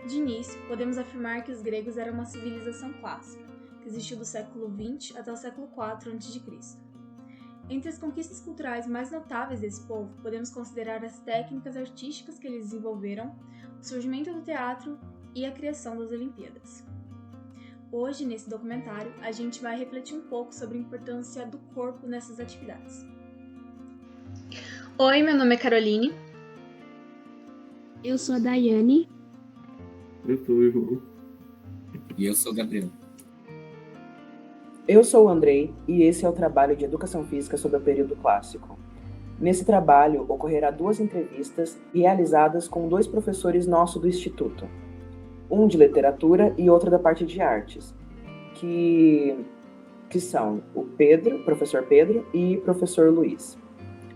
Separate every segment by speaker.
Speaker 1: De início, podemos afirmar que os gregos eram uma civilização clássica, que existiu do século XX até o século IV a.C. Entre as conquistas culturais mais notáveis desse povo, podemos considerar as técnicas artísticas que eles desenvolveram, o surgimento do teatro e a criação das Olimpíadas. Hoje, nesse documentário, a gente vai refletir um pouco sobre a importância do corpo nessas atividades. Oi, meu nome é Caroline.
Speaker 2: Eu sou a Daiane.
Speaker 3: Eu sou o João.
Speaker 4: E eu sou o Gabriel.
Speaker 5: Eu sou o Andrei e esse é o trabalho de Educação Física sobre o período clássico. Nesse trabalho ocorrerá 2 entrevistas realizadas com 2 professores nossos do Instituto. Um de literatura e outro da parte de artes, que são o professor Pedro e professor Luiz.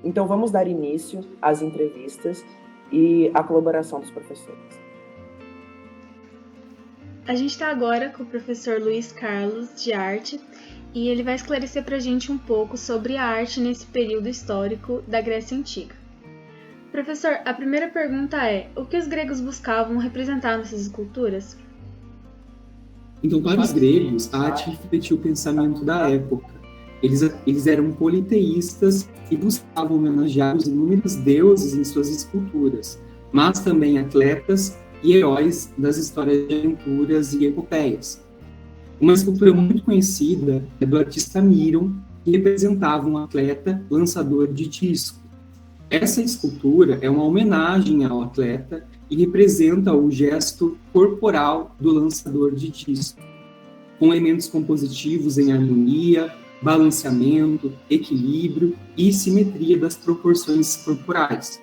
Speaker 5: Então vamos dar início às entrevistas e à colaboração dos professores.
Speaker 1: A gente está agora com o professor Luiz Carlos, de arte, e ele vai esclarecer para a gente um pouco sobre a arte nesse período histórico da Grécia Antiga. Professor, a primeira pergunta é: o que os gregos buscavam representar nessas esculturas?
Speaker 3: Então, para os gregos, a arte refletiu o pensamento da época. Eles eram politeístas e buscavam homenagear os inúmeros deuses em suas esculturas, mas também atletas e heróis das histórias de aventuras e epopeias. Uma escultura muito conhecida é do artista Miron, que representava um atleta lançador de disco. Essa escultura é uma homenagem ao atleta e representa o gesto corporal do lançador de disco, com elementos compositivos em harmonia, balanceamento, equilíbrio e simetria das proporções corporais.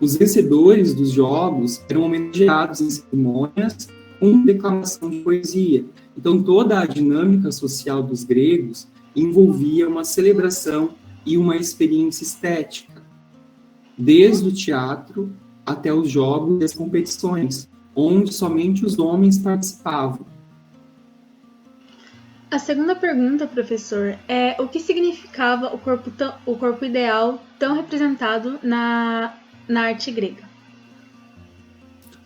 Speaker 3: Os vencedores dos jogos eram homenageados em cerimônias com declamação de poesia. Então, toda a dinâmica social dos gregos envolvia uma celebração e uma experiência estética, desde o teatro até os jogos e as competições, onde somente os homens participavam.
Speaker 1: A segunda pergunta, professor, é: o que significava o corpo ideal tão representado na arte grega?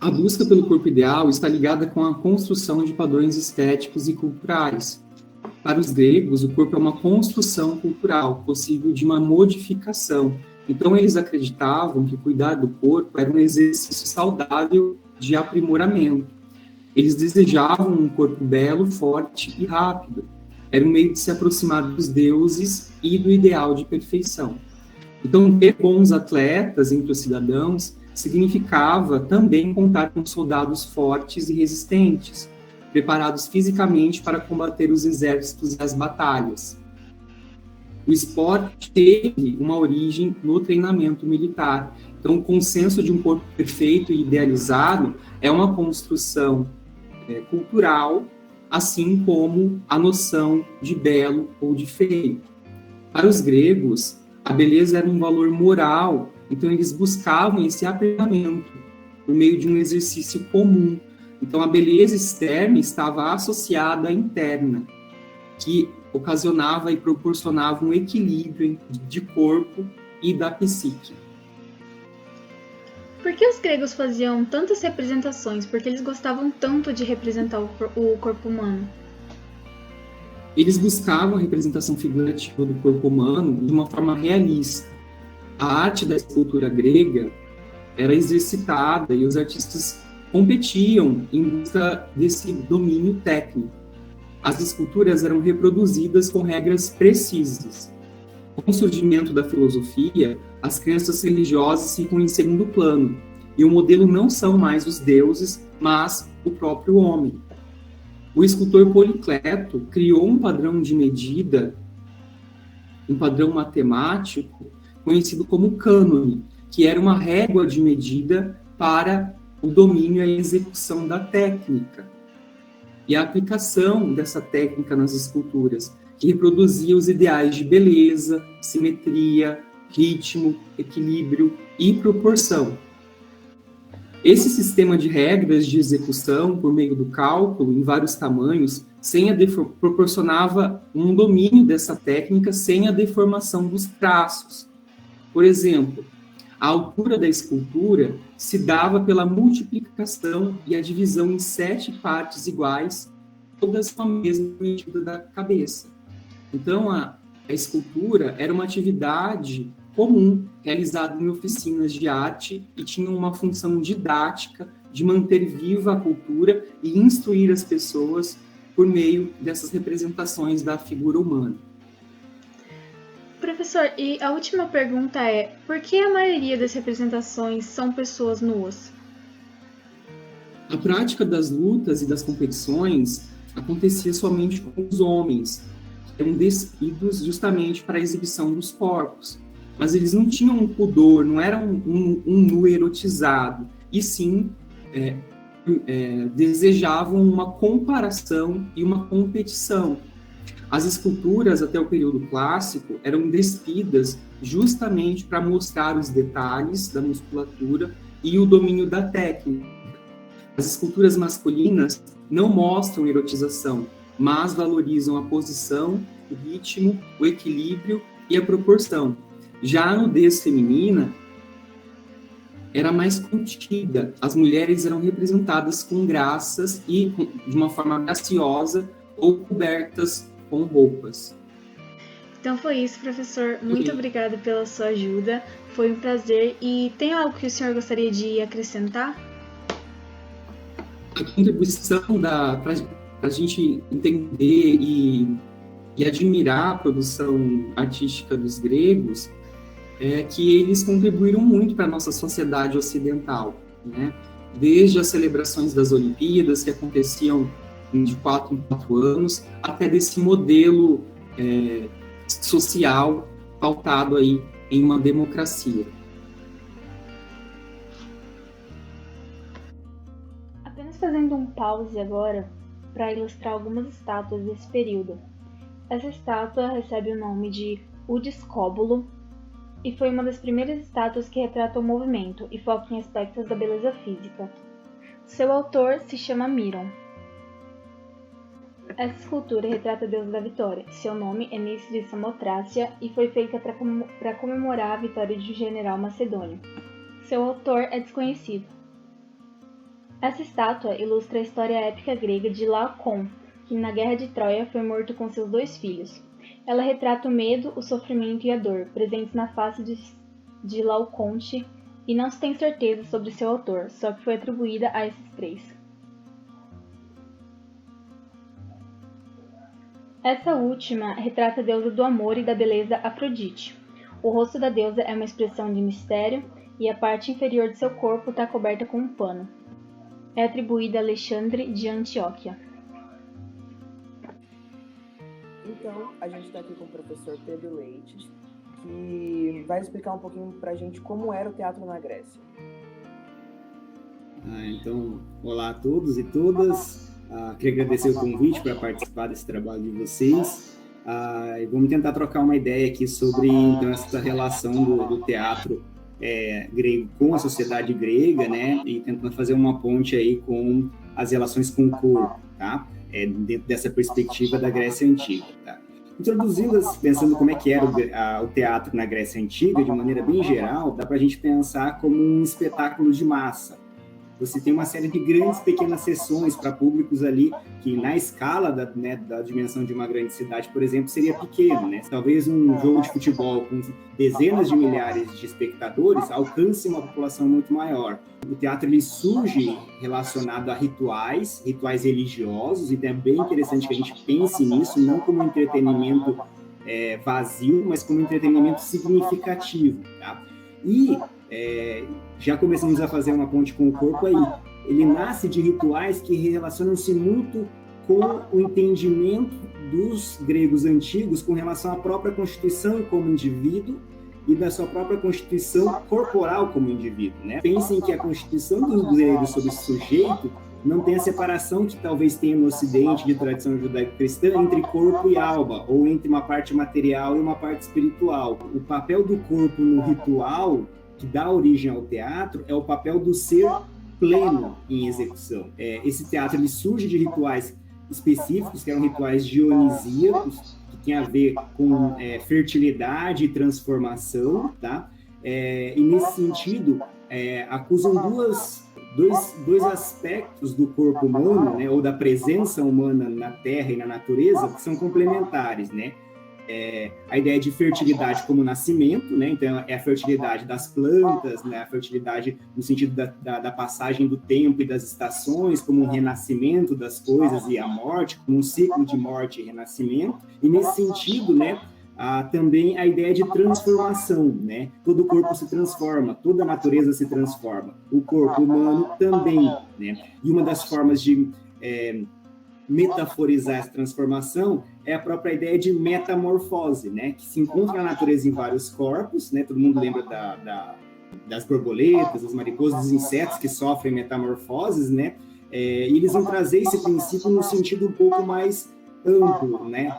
Speaker 3: A busca pelo corpo ideal está ligada com a construção de padrões estéticos e culturais. Para os gregos, o corpo é uma construção cultural, possível de uma modificação. Então, eles acreditavam que cuidar do corpo era um exercício saudável de aprimoramento. Eles desejavam um corpo belo, forte e rápido. Era um meio de se aproximar dos deuses e do ideal de perfeição. Então, ter bons atletas entre os cidadãos significava também contar com soldados fortes e resistentes, preparados fisicamente para combater os exércitos e as batalhas. O esporte teve uma origem no treinamento militar. Então, o consenso de um corpo perfeito e idealizado é uma construção cultural, assim como a noção de belo ou de feio. Para os gregos, a beleza era um valor moral, então eles buscavam esse aprimoramento por meio de um exercício comum. Então, a beleza externa estava associada à interna, que ocasionava e proporcionava um equilíbrio de corpo e da psique.
Speaker 1: Por que os gregos faziam tantas representações? Por que eles gostavam tanto de representar o corpo humano?
Speaker 3: Eles buscavam a representação figurativa do corpo humano de uma forma realista. A arte da escultura grega era exercitada e os artistas competiam em busca desse domínio técnico. As esculturas eram reproduzidas com regras precisas. Com o surgimento da filosofia, as crenças religiosas ficam em segundo plano, e o modelo não são mais os deuses, mas o próprio homem. O escultor Policleto criou um padrão de medida, um padrão matemático, conhecido como cânone, que era uma régua de medida para o domínio e a execução da técnica. E a aplicação dessa técnica nas esculturas, que reproduzia os ideais de beleza, simetria, ritmo, equilíbrio e proporção. Esse sistema de regras de execução por meio do cálculo em vários tamanhos proporcionava um domínio dessa técnica sem a deformação dos traços. Por exemplo, a altura da escultura se dava pela multiplicação e a divisão em 7 partes iguais, todas com a mesma medida da cabeça. Então, a escultura era uma atividade comum, realizada em oficinas de arte e tinha uma função didática de manter viva a cultura e instruir as pessoas por meio dessas representações da figura humana.
Speaker 1: Professor, e a última pergunta é: por que a maioria das representações são pessoas nuas?
Speaker 3: A prática das lutas e das competições acontecia somente com os homens, que eram despidos justamente para a exibição dos corpos. Mas eles não tinham um pudor, não era um nu erotizado, e sim desejavam uma comparação e uma competição. As esculturas, até o período clássico, eram despidas justamente para mostrar os detalhes da musculatura e o domínio da técnica. As esculturas masculinas não mostram erotização, mas valorizam a posição, o ritmo, o equilíbrio e a proporção. Já a nudez feminina era mais contida. As mulheres eram representadas com graças e de uma forma graciosa ou cobertas com roupas.
Speaker 1: Então foi isso, professor. Muito obrigada pela sua ajuda. Foi um prazer. E tem algo que o senhor gostaria de acrescentar?
Speaker 3: A contribuição para a gente entender e admirar a produção artística dos gregos é que eles contribuíram muito para a nossa sociedade ocidental, né? Desde as celebrações das Olimpíadas, que aconteciam de 4 em 4 anos, até desse modelo social pautado aí em uma democracia.
Speaker 1: Apenas fazendo um pause agora para ilustrar algumas estátuas desse período. Essa estátua recebe o nome de O Discóbulo e foi uma das primeiras estátuas que retrata o movimento e foca em aspectos da beleza física. Seu autor se chama Miron. Essa escultura retrata a deusa da vitória. Seu nome é Nis de Samotrácia e foi feita para comemorar a vitória de um general macedônio. Seu autor é desconhecido. Essa estátua ilustra a história épica grega de Laocoon, que na Guerra de Troia foi morto com seus 2 filhos. Ela retrata o medo, o sofrimento e a dor presentes na face de Laoconte e não se tem certeza sobre seu autor, só que foi atribuída a esses 3. Essa última retrata a deusa do amor e da beleza Afrodite. O rosto da deusa é uma expressão de mistério e a parte inferior de seu corpo está coberta com um pano. É atribuída a Alexandre de Antioquia.
Speaker 5: Então, a gente está aqui com o professor Pedro Leite, que vai explicar um pouquinho para a gente como era o teatro na Grécia.
Speaker 2: Então, olá a todos e todas. Queria agradecer o convite para participar desse trabalho de vocês. E vamos tentar trocar uma ideia aqui sobre então, essa relação do teatro grego com a sociedade grega, né? E tentando fazer uma ponte aí com as relações com o corpo, tá? Dentro dessa perspectiva da Grécia Antiga, tá? Introduzi-las pensando como é que era o teatro na Grécia Antiga, de maneira bem geral, dá para a gente pensar como um espetáculo de massa. Você tem uma série de grandes pequenas sessões para públicos ali, que na escala da dimensão de uma grande cidade, por exemplo, seria pequeno, né? Talvez um jogo de futebol com dezenas de milhares de espectadores alcance uma população muito maior. O teatro ele surge relacionado a rituais religiosos, e é bem interessante que a gente pense nisso, não como um entretenimento vazio, mas como um entretenimento significativo, tá? E já começamos a fazer uma ponte com o corpo aí. Ele nasce de rituais que relacionam-se muito com o entendimento dos gregos antigos com relação à própria constituição como indivíduo e da sua própria constituição corporal como indivíduo, né? Pensem que a constituição dos gregos sobre sujeito não tem a separação que talvez tenha no Ocidente de tradição judaico-cristã entre corpo e alma, ou entre uma parte material e uma parte espiritual. O papel do corpo no ritual que dá origem ao teatro é o papel do ser pleno em execução. Esse teatro ele surge de rituais específicos, que eram rituais dionisíacos, que tem a ver com fertilidade e transformação, tá? e nesse sentido, acusam dois aspectos do corpo humano, né, ou da presença humana na Terra e na natureza, que são complementares, né? A ideia de fertilidade como nascimento, né? Então é a fertilidade das plantas, né? A fertilidade no sentido da passagem do tempo e das estações, como um renascimento das coisas, e a morte, como um ciclo de morte e renascimento. E nesse sentido, né, também a ideia de transformação, né? Todo o corpo se transforma, toda a natureza se transforma, o corpo humano também, né? E uma das formas de metaforizar essa transformação é a própria ideia de metamorfose, né? Que se encontra na natureza em vários corpos, né? Todo mundo lembra das borboletas, das mariposas, dos insetos que sofrem metamorfoses, né? E eles vão trazer esse princípio no sentido um pouco mais amplo, né?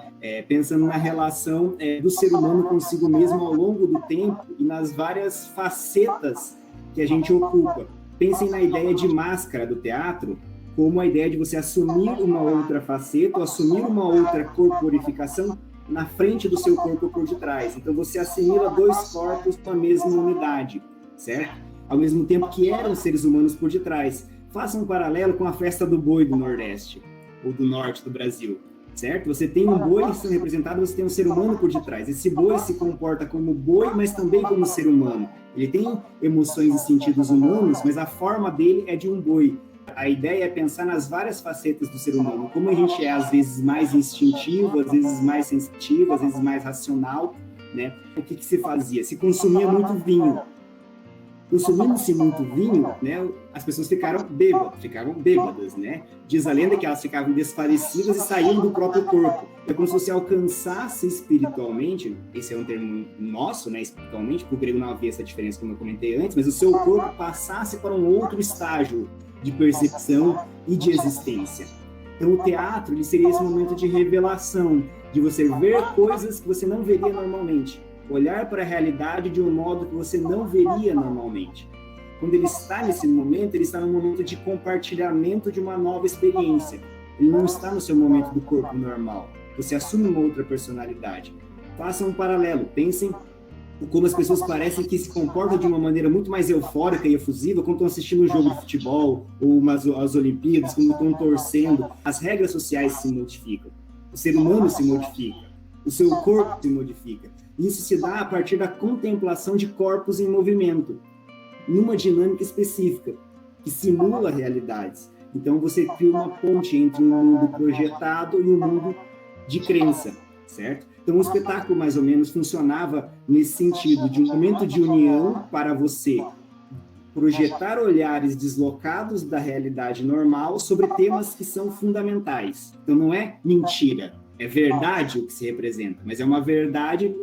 Speaker 2: Pensando na relação do ser humano consigo mesmo ao longo do tempo e nas várias facetas que a gente ocupa. Pensem na ideia de máscara do teatro, como a ideia de você assumir uma outra faceta, ou assumir uma outra corporificação na frente do seu corpo por detrás. Então, você assimila dois corpos com a mesma unidade, certo? Ao mesmo tempo que eram seres humanos por detrás. Faça um paralelo com a festa do boi do Nordeste, ou do Norte do Brasil, certo? Você tem um boi sendo representado, você tem um ser humano por detrás. Esse boi se comporta como boi, mas também como ser humano. Ele tem emoções e sentidos humanos, mas a forma dele é de um boi. A ideia é pensar nas várias facetas do ser humano, como a gente é às vezes mais instintivo, às vezes mais sensitivo, às vezes mais racional, né? O que se fazia? Se consumia muito vinho. Consumindo-se muito vinho, né, as pessoas ficaram bêbadas, né? Diz a lenda que elas ficavam desfalecidas e saíam do próprio corpo. É como se você alcançasse espiritualmente, esse é um termo nosso, né, espiritualmente, porque o grego não havia essa diferença, como eu comentei antes, mas o seu corpo passasse para um outro estágio de percepção e de existência. Então, o teatro ele seria esse momento de revelação, de você ver coisas que você não veria normalmente, olhar para a realidade de um modo que você não veria normalmente. Quando ele está nesse momento, ele está no momento de compartilhamento de uma nova experiência. Ele não está no seu momento do corpo normal. Você assume uma outra personalidade. Façam um paralelo, pensem como as pessoas parecem que se comportam de uma maneira muito mais eufórica e efusiva quando estão assistindo um jogo de futebol ou as Olimpíadas, quando estão torcendo. As regras sociais se modificam, o ser humano se modifica, o seu corpo se modifica. Isso se dá a partir da contemplação de corpos em movimento, numa dinâmica específica, que simula realidades. Então você cria uma ponte entre um mundo projetado e um mundo de crença, certo? Então, o espetáculo, mais ou menos, funcionava nesse sentido, de um momento de união para você projetar olhares deslocados da realidade normal sobre temas que são fundamentais. Então, não é mentira, é verdade o que se representa, mas é uma verdade,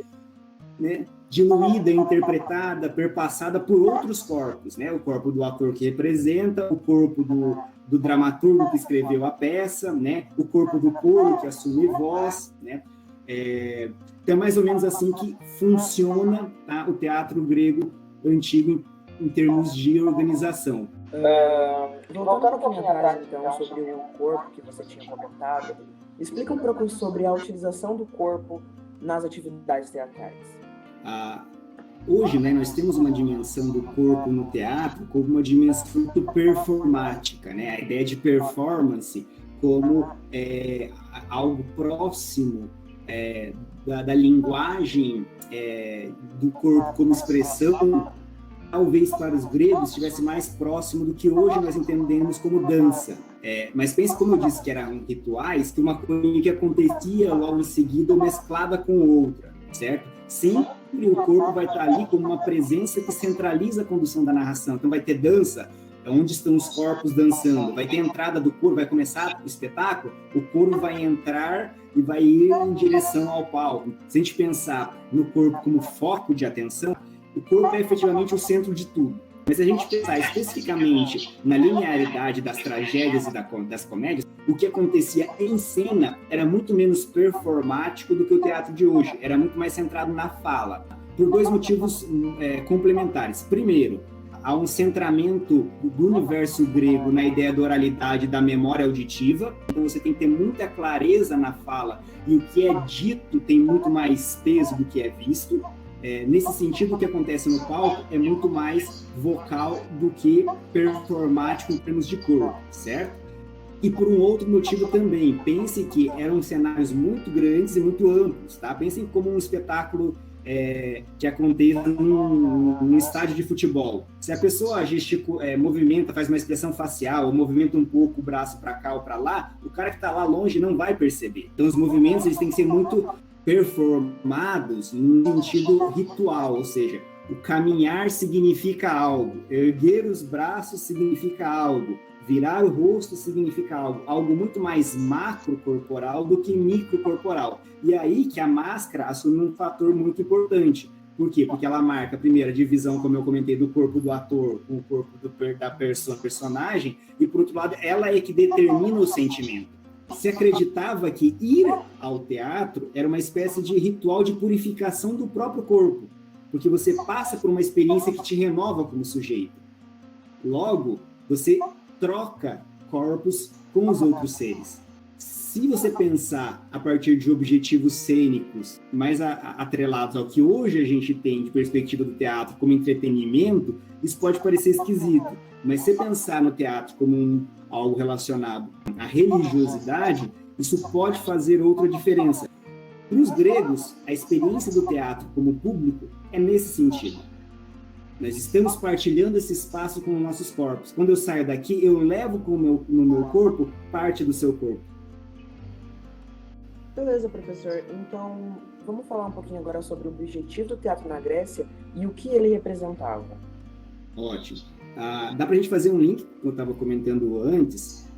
Speaker 2: né, diluída, interpretada, perpassada por outros corpos, né? O corpo do ator que representa, o corpo do dramaturgo que escreveu a peça, né? O corpo do coro que assume voz, né? Então é mais ou menos assim que funciona, tá, o teatro grego antigo em termos de organização.
Speaker 5: Voltando um pouquinho atrás, então, sobre o corpo que você tinha comentado, explica um pouco sobre a utilização do corpo nas atividades teatrais.
Speaker 2: Hoje, né, nós temos uma dimensão do corpo no teatro como uma dimensão muito performática, né? A ideia de performance como algo próximo da linguagem do corpo como expressão, talvez para os gregos estivesse mais próximo do que hoje nós entendemos como dança. Mas pense, como eu disse, que eram rituais, que uma coisa que acontecia logo em seguida mesclada com outra, certo? Sempre o corpo vai estar ali como uma presença que centraliza a condução da narração. Então vai ter dança, onde estão os corpos dançando, vai ter entrada do coro, vai começar o espetáculo, o coro vai entrar e vai ir em direção ao palco. Se a gente pensar no corpo como foco de atenção, o corpo é efetivamente o centro de tudo. Mas se a gente pensar especificamente na linearidade das tragédias e das comédias, o que acontecia em cena era muito menos performático do que o teatro de hoje, era muito mais centrado na fala, por dois motivos complementares. Primeiro, há um centramento do universo grego na ideia da oralidade, da memória auditiva. Então você tem que ter muita clareza na fala e o que é dito tem muito mais peso do que é visto. Nesse sentido, o que acontece no palco é muito mais vocal do que performático em termos de corpo, certo? E por um outro motivo também, pense que eram cenários muito grandes e muito amplos, tá? Pensem como um espetáculo que aconteça num estádio de futebol. Se a pessoa movimenta, faz uma expressão facial, ou movimenta um pouco o braço para cá ou para lá, o cara que está lá longe não vai perceber. Então, os movimentos eles têm que ser muito performados no sentido ritual, ou seja, o caminhar significa algo, erguer os braços significa algo, virar o rosto significa algo muito mais macrocorporal do que microcorporal. E aí que a máscara assume um fator muito importante. Por quê? Porque ela marca, primeiro, a divisão, como eu comentei, do corpo do ator com o corpo da personagem, e, por outro lado, ela é que determina o sentimento. Se acreditava que ir ao teatro era uma espécie de ritual de purificação do próprio corpo, porque você passa por uma experiência que te renova como sujeito. Logo, você troca corpos com os outros seres. Se você pensar a partir de objetivos cênicos mais atrelados ao que hoje a gente tem de perspectiva do teatro como entretenimento, isso pode parecer esquisito. Mas se pensar no teatro como algo relacionado à religiosidade, isso pode fazer outra diferença. Para os gregos, a experiência do teatro como público é nesse sentido. Nós estamos partilhando esse espaço com os nossos corpos. Quando eu saio daqui, eu levo no meu corpo parte do seu corpo.
Speaker 5: Beleza, professor. Então, vamos falar um pouquinho agora sobre o objetivo do teatro na Grécia e o que ele representava.
Speaker 2: Ótimo. Dá para a gente fazer um link, que eu estava comentando antes,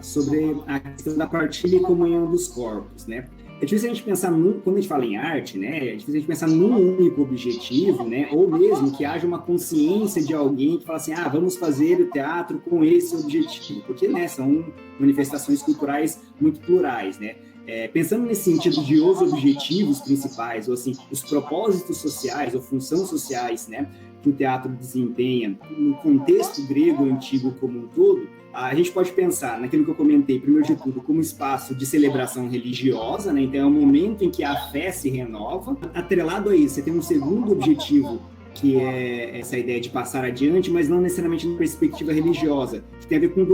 Speaker 2: sobre a questão da partilha e comunhão dos corpos, né? É difícil a gente pensar, quando a gente fala em arte, né? É difícil a gente pensar num único objetivo, né? Ou mesmo que haja uma consciência de alguém que fala assim, vamos fazer o teatro com esse objetivo, porque, né, são manifestações culturais muito plurais, né? Pensando nesse sentido de os objetivos principais, ou assim, os propósitos sociais ou funções sociais, né, que o teatro desempenha no contexto grego antigo como um todo, a gente pode pensar naquilo que eu comentei, primeiro de tudo, como espaço de celebração religiosa, né? Então é um momento em que a fé se renova. Atrelado a isso, você tem um segundo objetivo, que é essa ideia de passar adiante, mas não necessariamente na perspectiva religiosa, que tem a ver com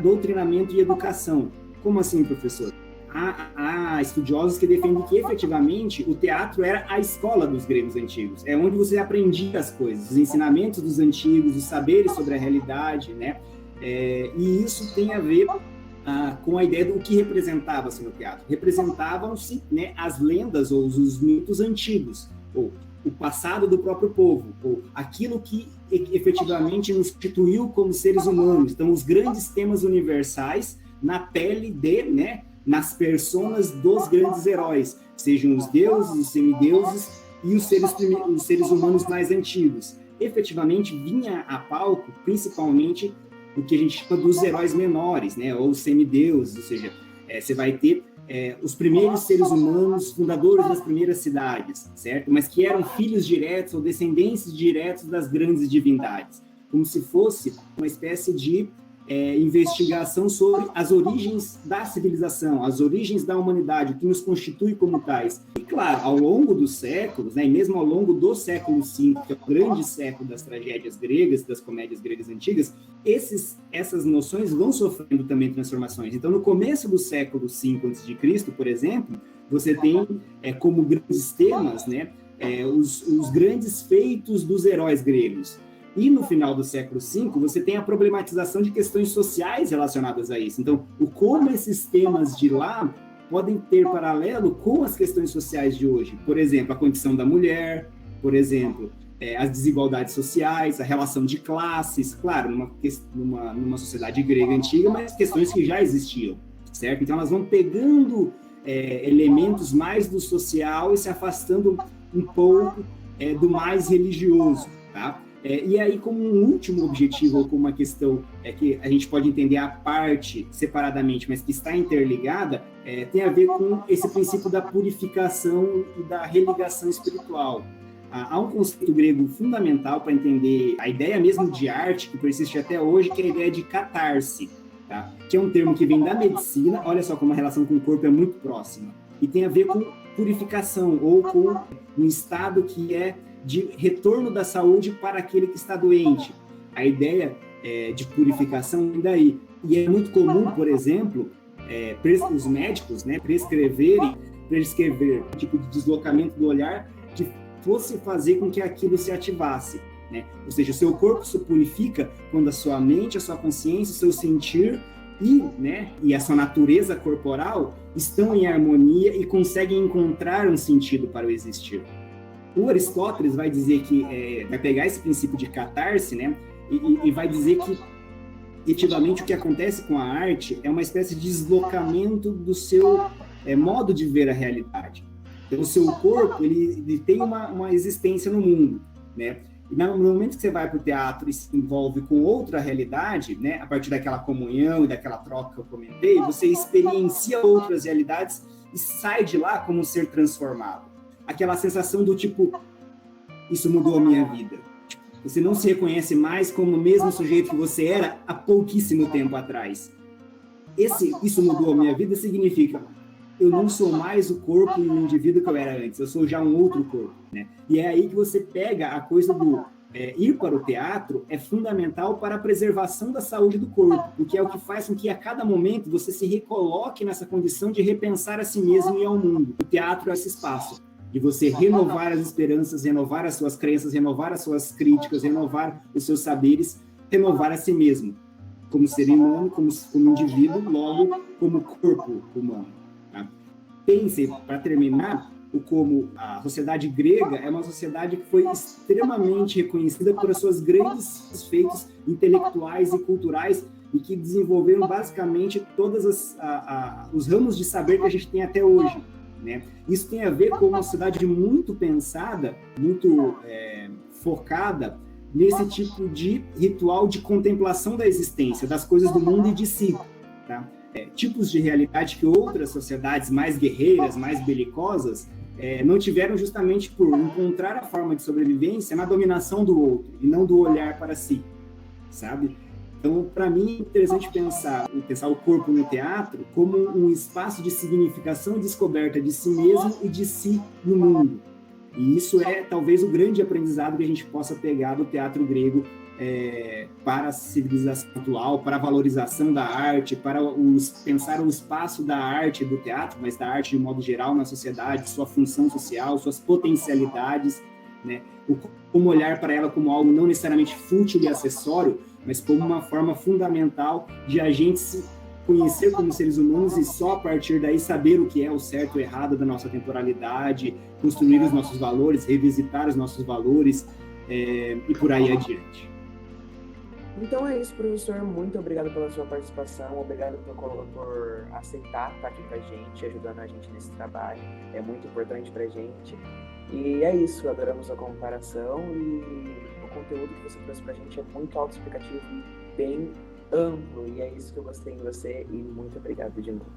Speaker 2: doutrinamento e educação. Como assim, professor? Há estudiosos que defendem que, efetivamente, o teatro era a escola dos gregos antigos. É onde você aprendia as coisas, os ensinamentos dos antigos, os saberes sobre a realidade, né? E isso tem a ver com a ideia do que representava-se no teatro. Representavam-se, né, as lendas ou os mitos antigos, ou o passado do próprio povo, ou aquilo que efetivamente nos constituiu como seres humanos. Então, os grandes temas universais na pele né, nas personas dos grandes heróis, sejam os deuses, os semideuses e os seres humanos mais antigos. Efetivamente, vinha a palco, principalmente, o que a gente chama dos heróis menores, né, ou semideuses, ou seja, você vai ter os primeiros seres humanos, fundadores das primeiras cidades, certo? Mas que eram filhos diretos ou descendentes diretos das grandes divindades, como se fosse uma espécie de investigação sobre as origens da civilização, as origens da humanidade, o que nos constitui como tais. E, claro, ao longo dos séculos, né, e mesmo ao longo do século V, que é o grande século das tragédias gregas, das comédias gregas antigas, essas noções vão sofrendo também transformações. Então, no começo do século V a.C., por exemplo, você tem como grandes temas, né, os grandes feitos dos heróis gregos. E no final do século V, você tem a problematização de questões sociais relacionadas a isso. Então, como esses temas de lá podem ter paralelo com as questões sociais de hoje. Por exemplo, a condição da mulher, por exemplo, as desigualdades sociais, a relação de classes, claro, numa sociedade grega antiga, mas questões que já existiam, certo? Então, elas vão pegando elementos mais do social e se afastando um pouco do mais religioso, tá? E aí, como um último objetivo, ou como uma questão que a gente pode entender a parte separadamente, mas que está interligada, tem a ver com esse princípio da purificação e da religação espiritual. Há um conceito grego fundamental para entender a ideia mesmo de arte, que persiste até hoje, que é a ideia de catarse, tá? Que é um termo que vem da medicina, olha só como a relação com o corpo é muito próxima, e tem a ver com purificação, ou com um estado que é de retorno da saúde para aquele que está doente. A ideia de purificação vem daí. E é muito comum, por exemplo, os médicos, né, prescrever um tipo de deslocamento do olhar que fosse fazer com que aquilo se ativasse, né? Ou seja, o seu corpo se purifica quando a sua mente, a sua consciência, o seu sentir e a sua natureza corporal estão em harmonia e conseguem encontrar um sentido para o existir. O Aristóteles vai dizer que, vai pegar esse princípio de catarse, né, e vai dizer que, efetivamente, o que acontece com a arte é uma espécie de deslocamento do seu modo de ver a realidade. Então, o seu corpo, ele tem uma existência no mundo, né? E no momento que você vai para o teatro e se envolve com outra realidade, né, a partir daquela comunhão e daquela troca que eu comentei, você experiencia outras realidades e sai de lá como um ser transformado. Aquela sensação do tipo, isso mudou a minha vida. Você não se reconhece mais como o mesmo sujeito que você era há pouquíssimo tempo atrás. Isso mudou a minha vida significa, eu não sou mais o corpo e o indivíduo que eu era antes, eu sou já um outro corpo, né? E é aí que você pega a coisa do ir para o teatro é fundamental para a preservação da saúde do corpo, porque é o que faz com que a cada momento você se recoloque nessa condição de repensar a si mesmo e ao mundo. O teatro é esse espaço de você renovar as esperanças, renovar as suas crenças, renovar as suas críticas, renovar os seus saberes, renovar a si mesmo, como ser humano, como indivíduo, logo como corpo humano. Pense, para terminar, como a sociedade grega é uma sociedade que foi extremamente reconhecida por seus grandes feitos intelectuais e culturais e que desenvolveram basicamente todos os ramos de saber que a gente tem até hoje, né? Isso tem a ver com uma sociedade muito pensada, muito focada nesse tipo de ritual de contemplação da existência, das coisas do mundo e de si, tá? Tipos de realidade que outras sociedades mais guerreiras, mais belicosas, não tiveram justamente por encontrar a forma de sobrevivência na dominação do outro e não do olhar para si, sabe? Então, para mim, é interessante pensar o corpo no teatro como um espaço de significação e descoberta de si mesmo e de si no mundo. E isso é, talvez, o grande aprendizado que a gente possa pegar do teatro grego para a civilização atual, para a valorização da arte, para pensar o espaço da arte do teatro, mas da arte de modo geral na sociedade, sua função social, suas potencialidades, né? Como olhar para ela como algo não necessariamente fútil e acessório, mas como uma forma fundamental de a gente se conhecer como seres humanos e só a partir daí saber o que é o certo e o errado da nossa temporalidade, construir os nossos valores, revisitar os nossos valores e por aí adiante.
Speaker 5: Então é isso, professor. Muito obrigado pela sua participação, obrigado por aceitar estar aqui com a gente, ajudando a gente nesse trabalho. É muito importante para a gente. E é isso, adoramos a comparação e o conteúdo que você trouxe para a gente é muito autoexplicativo e bem amplo. E é isso que eu gostei em você e muito obrigado de novo.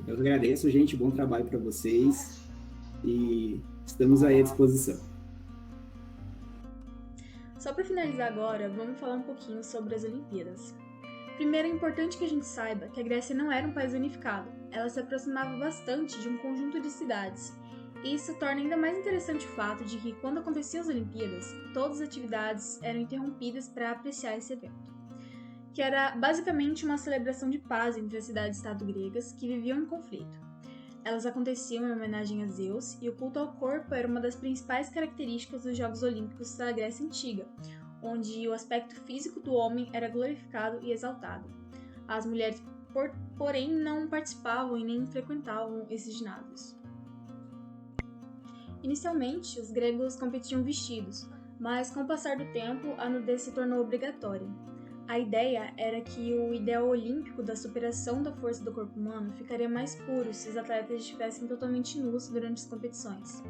Speaker 2: Eu agradeço, gente. Bom trabalho para vocês e estamos aí à disposição.
Speaker 1: Só para finalizar agora, vamos falar um pouquinho sobre as Olimpíadas. Primeiro, é importante que a gente saiba que a Grécia não era um país unificado. Ela se aproximava bastante de um conjunto de cidades. E isso torna ainda mais interessante o fato de que, quando aconteciam as Olimpíadas, todas as atividades eram interrompidas para apreciar esse evento, que era basicamente uma celebração de paz entre as cidades-estado gregas que viviam em conflito. Elas aconteciam em homenagem a Zeus, e o culto ao corpo era uma das principais características dos Jogos Olímpicos da Grécia Antiga, onde o aspecto físico do homem era glorificado e exaltado. As mulheres, porém, não participavam e nem frequentavam esses ginásios. Inicialmente, os gregos competiam vestidos, mas com o passar do tempo, a nudez se tornou obrigatória. A ideia era que o ideal olímpico da superação da força do corpo humano ficaria mais puro se os atletas estivessem totalmente nus durante as competições.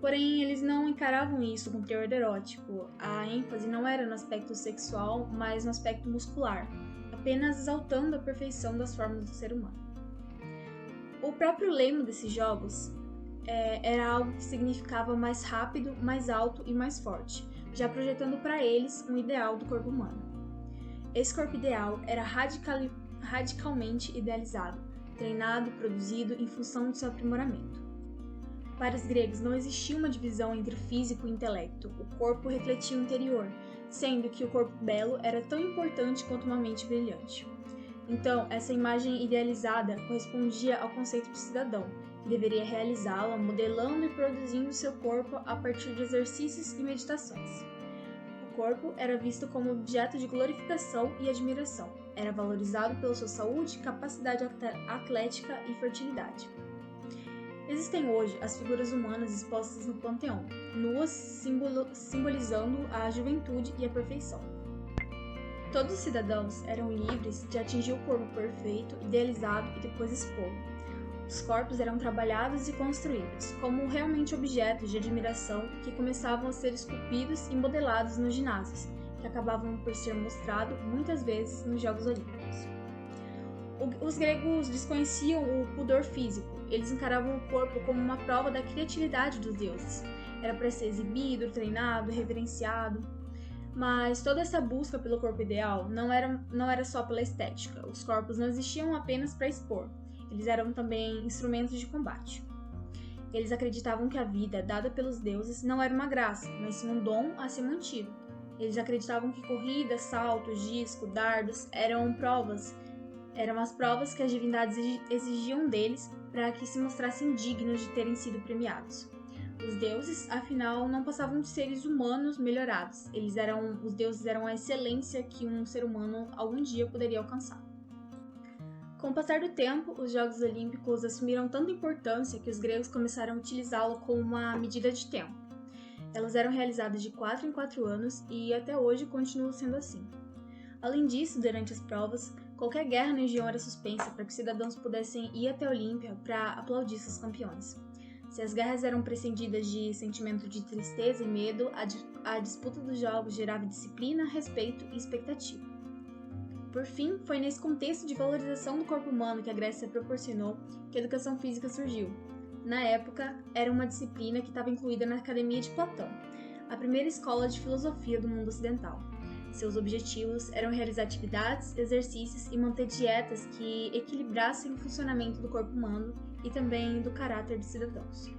Speaker 1: Porém, eles não encaravam isso com teor erótico. A ênfase não era no aspecto sexual, mas no aspecto muscular, apenas exaltando a perfeição das formas do ser humano. O próprio lema desses jogos era algo que significava mais rápido, mais alto e mais forte, já projetando para eles um ideal do corpo humano. Esse corpo ideal era radicalmente idealizado, treinado e produzido em função do seu aprimoramento. Para os gregos não existia uma divisão entre físico e intelecto, o corpo refletia o interior, sendo que o corpo belo era tão importante quanto uma mente brilhante. Então, essa imagem idealizada correspondia ao conceito de cidadão, que deveria realizá-la modelando e produzindo seu corpo a partir de exercícios e meditações. O corpo era visto como objeto de glorificação e admiração. Era valorizado pela sua saúde, capacidade atlética e fertilidade. Existem hoje as figuras humanas expostas no Panteão, nuas simbolizando a juventude e a perfeição. Todos os cidadãos eram livres de atingir o corpo perfeito, idealizado e depois expô-lo. Os corpos eram trabalhados e construídos, como realmente objetos de admiração que começavam a ser esculpidos e modelados nos ginásios, que acabavam por ser mostrados muitas vezes nos Jogos Olímpicos. Os gregos desconheciam o pudor físico, eles encaravam o corpo como uma prova da criatividade dos deuses. Era para ser exibido, treinado, reverenciado. Mas toda essa busca pelo corpo ideal não era só pela estética. Os corpos não existiam apenas para expor, eles eram também instrumentos de combate. Eles acreditavam que a vida dada pelos deuses não era uma graça, mas sim um dom a ser mantido. Eles acreditavam que corridas, saltos, disco, dardos eram as provas que as divindades exigiam deles para que se mostrassem dignos de terem sido premiados. Os deuses, afinal, não passavam de seres humanos melhorados. Os deuses eram a excelência que um ser humano algum dia poderia alcançar. Com o passar do tempo, os Jogos Olímpicos assumiram tanta importância que os gregos começaram a utilizá-lo como uma medida de tempo. Elas eram realizadas de 4 em 4 anos e até hoje continuam sendo assim. Além disso, durante as provas, qualquer guerra na região era suspensa para que os cidadãos pudessem ir até a Olímpia para aplaudir seus campeões. Se as guerras eram precedidas de sentimento de tristeza e medo, a disputa dos jogos gerava disciplina, respeito e expectativa. Por fim, foi nesse contexto de valorização do corpo humano que a Grécia proporcionou que a educação física surgiu. Na época, era uma disciplina que estava incluída na Academia de Platão, a primeira escola de filosofia do mundo ocidental. Seus objetivos eram realizar atividades, exercícios e manter dietas que equilibrassem o funcionamento do corpo humano e também do caráter dos cidadãos.